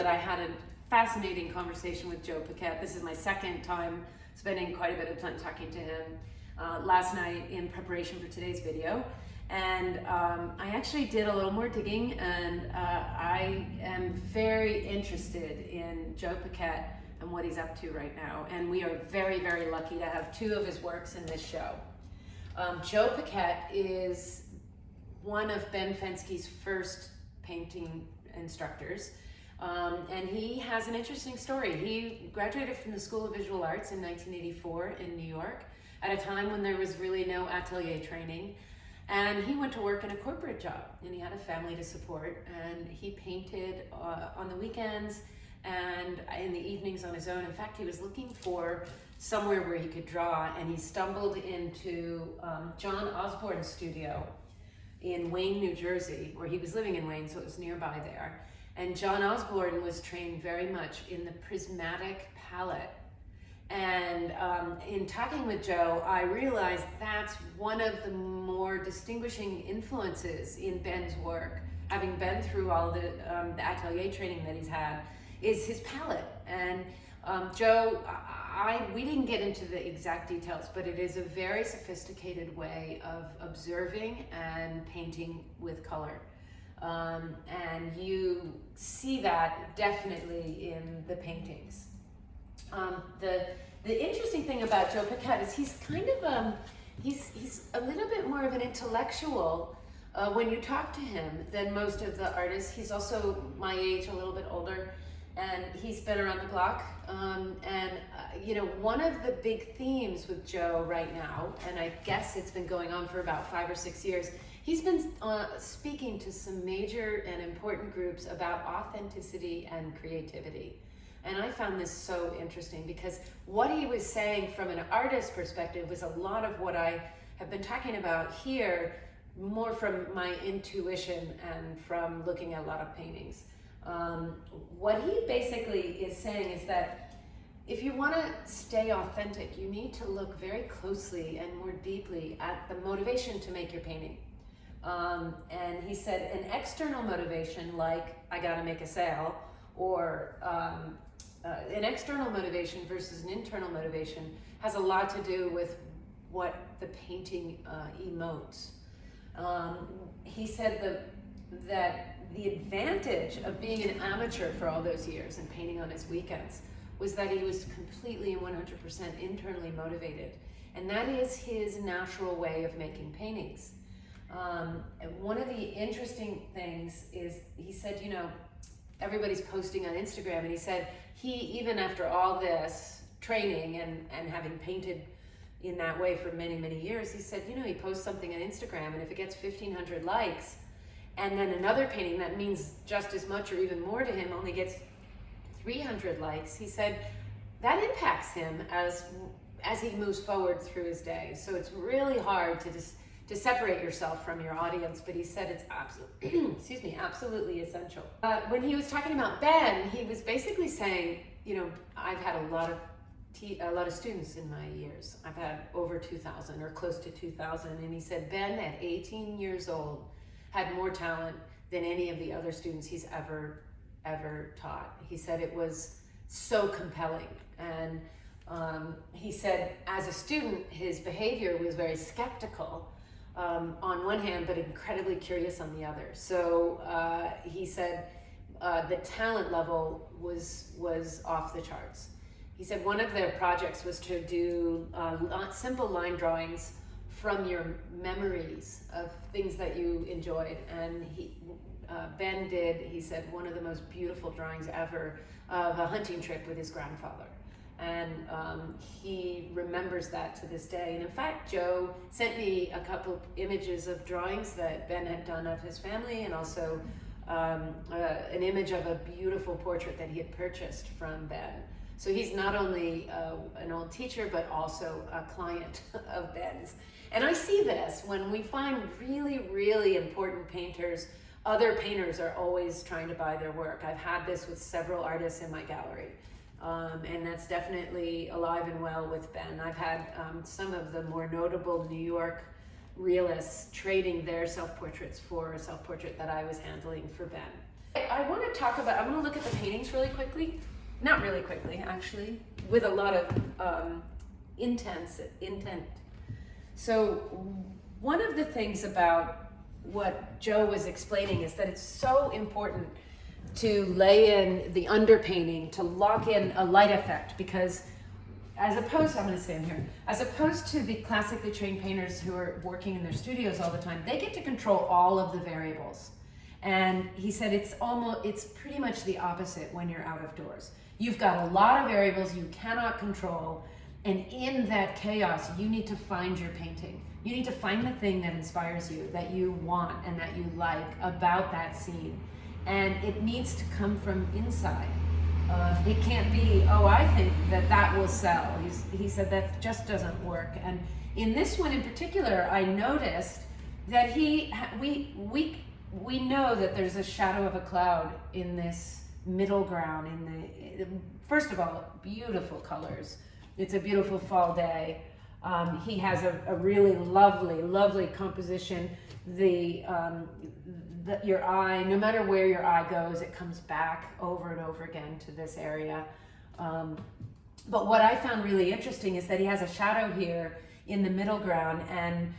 that I had a fascinating conversation with Joe Paquette. This is my second time spending quite a bit of time talking to him last night in preparation for today's video. And I actually did a little more digging, and I am very interested in Joe Paquette and what he's up to right now. And we are very, very lucky to have two of his works in this show. Joe Paquette is one of Ben Fenske's first painting instructors. And he has an interesting story. He graduated from the School of Visual Arts in 1984 in New York at a time when there was really no atelier training. And he went to work in a corporate job, and he had a family to support, and he painted on the weekends and in the evenings on his own. In fact, he was looking for somewhere where he could draw, and he stumbled into John Osborne's studio in Wayne, New Jersey, where he was living in Wayne, so it was nearby there. And John Osborne was trained very much in the prismatic palette. And in talking with Joe, I realized that's one of the more distinguishing influences in Ben's work, having been through all the atelier training that he's had, is his palette. And Joe, we didn't get into the exact details, but it is a very sophisticated way of observing and painting with color. And you see that definitely in the paintings. The interesting thing about Joe Paquette is he's kind of he's a little bit more of an intellectual when you talk to him than most of the artists. He's also my age, a little bit older, and he's been around the block. You know, one of the big themes with Joe right now, and I guess it's been going on for about 5 or 6 years, he's been speaking to some major and important groups about authenticity and creativity. And I found this so interesting because what he was saying from an artist perspective was a lot of what I have been talking about here, more from my intuition and from looking at a lot of paintings. What he basically is saying is that if you want to stay authentic, you need to look very closely and more deeply at the motivation to make your painting. And he said an external motivation, like I gotta make a sale, or an external motivation versus an internal motivation has a lot to do with what the painting emotes. He said that the advantage of being an amateur for all those years and painting on his weekends was that he was completely and 100% internally motivated. And that is his natural way of making paintings. One of the interesting things is, he said, you know, everybody's posting on Instagram, and he said even after all this training and having painted in that way for many, many years, he said, you know, he posts something on Instagram, and if it gets 1,500 likes, and then another painting that means just as much or even more to him only gets 300 likes, he said that impacts him as he moves forward through his day. So it's really hard to separate yourself from your audience, but he said it's absolutely essential. When he was talking about Ben, he was basically saying, you know, I've had a lot of students in my years. I've had over 2,000 or close to 2,000, and he said Ben at 18 years old had more talent than any of the other students he's ever taught. He said it was so compelling, and he said as a student his behavior was very skeptical on one hand, but incredibly curious on the other. So he said the talent level was off the charts. He said one of their projects was to do simple line drawings from your memories of things that you enjoyed. And Ben did, he said, one of the most beautiful drawings ever of a hunting trip with his grandfather. And he remembers that to this day. And in fact, Joe sent me a couple images of drawings that Ben had done of his family, and also an image of a beautiful portrait that he had purchased from Ben. So he's not only an old teacher, but also a client of Ben's. And I see this when we find really, really important painters. Other painters are always trying to buy their work. I've had this with several artists in my gallery. And that's definitely alive and well with Ben. I've had some of the more notable New York realists trading their self-portraits for a self-portrait that I was handling for Ben. I want to talk about, I want to look at the paintings really quickly. Not really quickly, actually, with a lot of intent. So one of the things about what Joe was explaining is that it's so important to lay in the underpainting, to lock in a light effect, because as opposed, I'm going to stand here, as opposed to the classically trained painters who are working in their studios all the time, they get to control all of the variables. And he said it's pretty much the opposite when you're out of doors. You've got a lot of variables you cannot control, and in that chaos, you need to find your painting. You need to find the thing that inspires you, that you want and that you like about that scene. And it needs to come from inside. It can't be, oh, I think that will sell. He said that just doesn't work. And in this one in particular, I noticed that we know that there's a shadow of a cloud in this middle ground. First of all, beautiful colors. It's a beautiful fall day. He has a really lovely composition. Your eye, no matter where your eye goes, it comes back over and over again to this area. But what I found really interesting is that he has a shadow here in the middle ground, and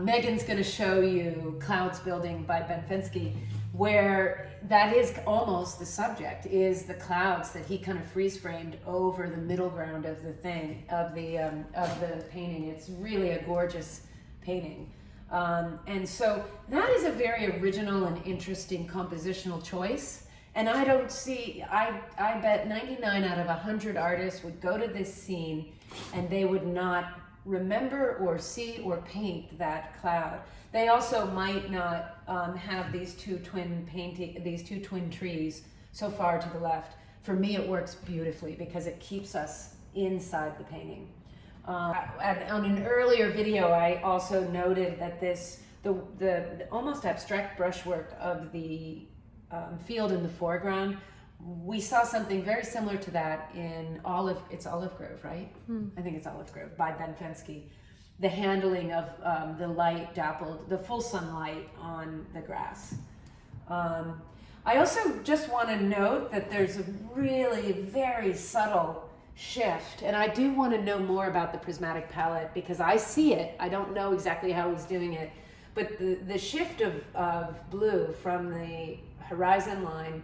Megan's going to show you Clouds Building by Ben Fenske, where that is almost the subject, is the clouds that he kind of freeze framed over the middle ground of the thing, of the painting. It's really a gorgeous painting. And so that is a very original and interesting compositional choice. And I don't see, I bet 99 out of 100 artists would go to this scene and they would not remember or see or paint that cloud. They also might not have these two twin trees so far to the left. For me, it works beautifully because it keeps us inside the painting. On an earlier video, I also noted that the almost abstract brushwork of the field in the foreground, we saw something very similar to that in Olive Grove, right? I think it's Olive Grove by Ben Fenske. The handling of the light dappled, the full sunlight on the grass. I also just want to note that there's a really very subtle shift, and I do want to know more about the prismatic palette because I see it. I don't know exactly how he's doing it, but the shift of blue from the horizon line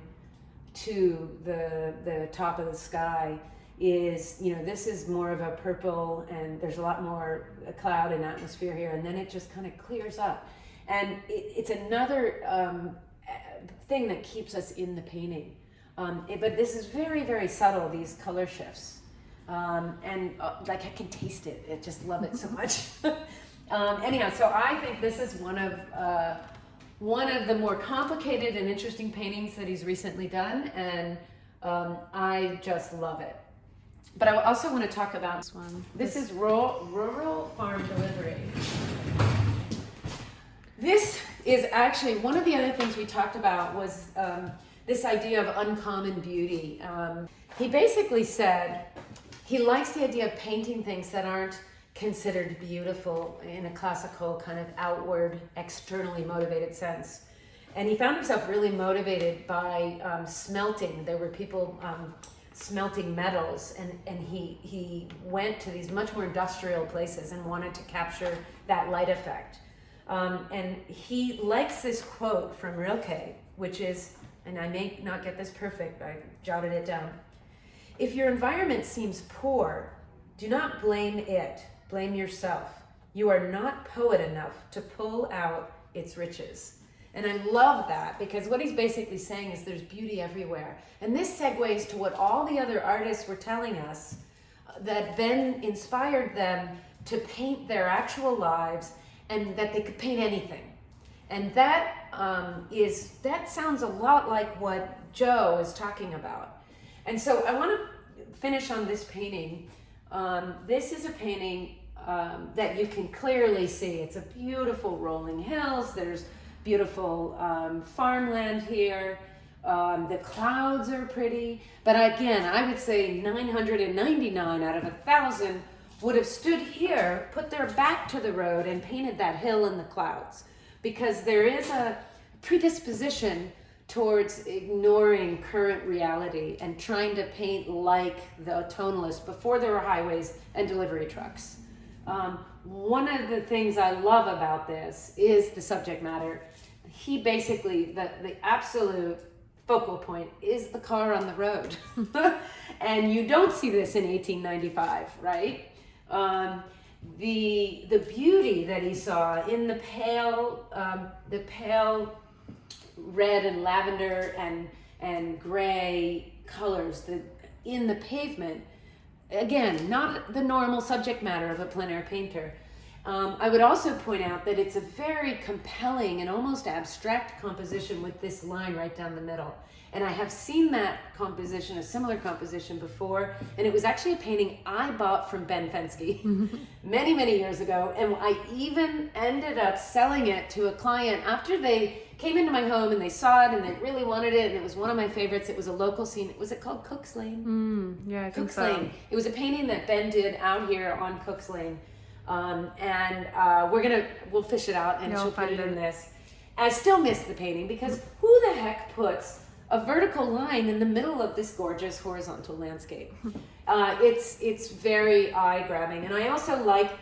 to the top of the sky is, this is more of a purple, and there's a lot more cloud and atmosphere here, and then it just kind of clears up. And it's another thing that keeps us in the painting. But this is very, very subtle, these color shifts. And like I can taste it. I just love it so much. Anyhow, so I think this is one of the more complicated and interesting paintings that he's recently done, and I just love it. But I also want to talk about this one. This is Rural Farm Delivery. This is actually one of the other things we talked about was this idea of uncommon beauty. He basically said he likes the idea of painting things that aren't considered beautiful in a classical kind of outward, externally motivated sense. And he found himself really motivated by smelting. There were people smelting metals, and he went to these much more industrial places and wanted to capture that light effect. And he likes this quote from Rilke, which is, and I may not get this perfect, I jotted it down. If your environment seems poor, do not blame it, blame yourself. You are not poet enough to pull out its riches. And I love that, because what he's basically saying is there's beauty everywhere. And this segues to what all the other artists were telling us, that Ben inspired them to paint their actual lives and that they could paint anything. And that sounds a lot like what Joe is talking about. And so I want to finish on this painting. This is a painting that you can clearly see. It's a beautiful rolling hills. There's beautiful farmland here. The clouds are pretty. But again, I would say 999 out of 1,000 would have stood here, put their back to the road, and painted that hill and the clouds. Because there is a predisposition towards ignoring current reality and trying to paint like the tonalists before there were highways and delivery trucks. One of the things I love about this is the subject matter. He basically, the absolute focal point is the car on the road. And you don't see this in 1895, right? The beauty that he saw in the pale red and lavender and gray colors in the pavement, again, not the normal subject matter of a plein air painter. I would also point out that it's a very compelling and almost abstract composition with this line right down the middle. And I have seen that composition, a similar composition before, and it was actually a painting I bought from Ben Fenske many, many years ago. And I even ended up selling it to a client after they came into my home and they saw it and they really wanted it, and it was one of my favorites. It was a local scene. Was it called Cook's Lane? Yeah, I think Cook's so. Lane. It was a painting that Ben did out here on Cook's Lane. We'll fish it out and she'll put it in this. I still miss the painting because who the heck puts a vertical line in the middle of this gorgeous horizontal landscape? It's very eye-grabbing. And I also like,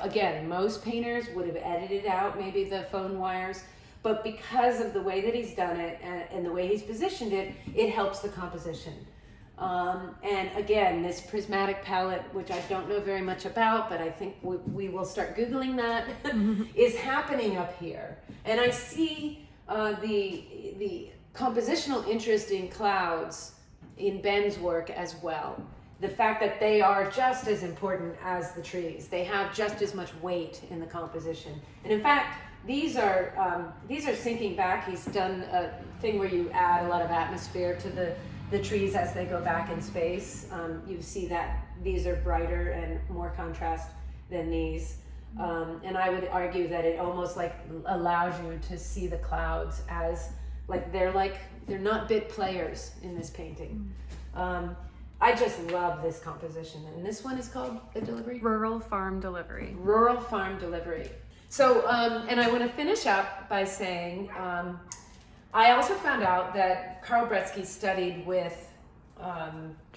again, most painters would have edited out maybe the phone wires, but because of the way that he's done it and the way he's positioned it, it helps the composition. And again, this prismatic palette, which I don't know very much about, but I think we will start Googling that, is happening up here. And I see the compositional interest in clouds in Ben's work as well. The fact that they are just as important as the trees. They have just as much weight in the composition. And in fact, these are sinking back. He's done a thing where you add a lot of atmosphere to the trees as they go back in space. You see that these are brighter and more contrast than these. And I would argue that it almost allows you to see the clouds as they're not bit players in this painting. I just love this composition. And this one is called The Delivery? Rural Farm Delivery. Rural Farm Delivery. So, and I want to finish up by saying, I also found out that Carl Bretsky studied with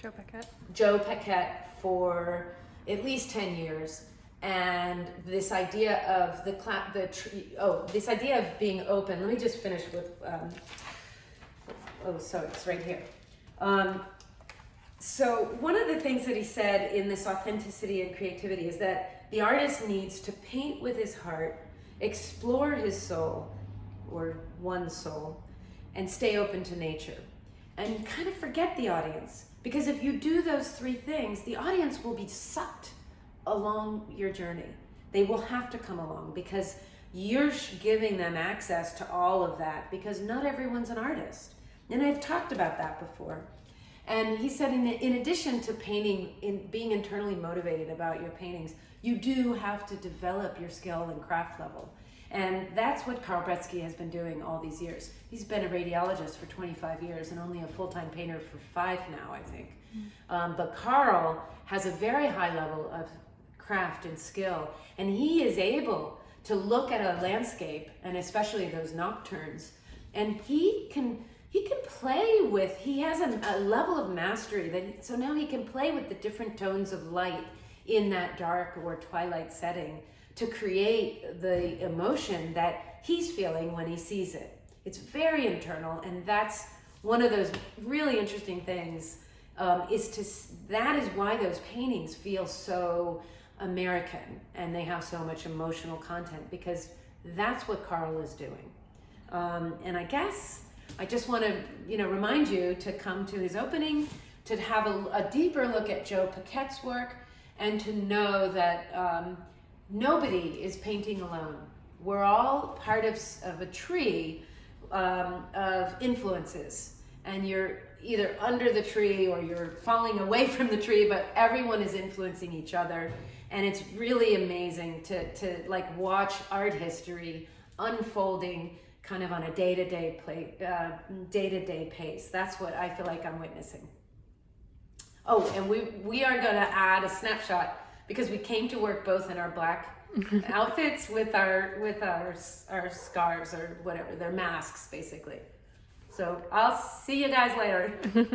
Joe Paquette Paquette for at least 10 years. And this idea of this idea of being open. Let me just finish with, so it's right here. So one of the things that he said in this authenticity and creativity is that the artist needs to paint with his heart, explore his soul, or one's soul, and stay open to nature. And kind of forget the audience. Because if you do those three things, the audience will be sucked along your journey. They will have to come along because you're giving them access to all of that, because not everyone's an artist. And I've talked about that before. And he said in addition to painting, being internally motivated about your paintings, you do have to develop your skill and craft level. And that's what Carl Bretsky has been doing all these years. He's been a radiologist for 25 years and only a full-time painter for 5 now, I think. But Carl has a very high level of craft and skill, and he is able to look at a landscape, and especially those nocturnes, and he can play with, he has a level of mastery so now he can play with the different tones of light in that dark or twilight setting to create the emotion that he's feeling when he sees it. It's very internal, and that's one of those really interesting things. That is why those paintings feel so American and they have so much emotional content, because that's what Carl is doing. And I guess I just want to, remind you to come to his opening, to have a deeper look at Joe Paquette's work, and to know that nobody is painting alone. We're all part of a tree of influences, and you're either under the tree or you're falling away from the tree, but everyone is influencing each other. And it's really amazing to watch art history unfolding kind of on a day-to-day pace. That's what I feel like I'm witnessing. Oh, and we are going to add a snapshot because we came to work both in our black outfits with our scarves or whatever, they're masks basically. So I'll see you guys later.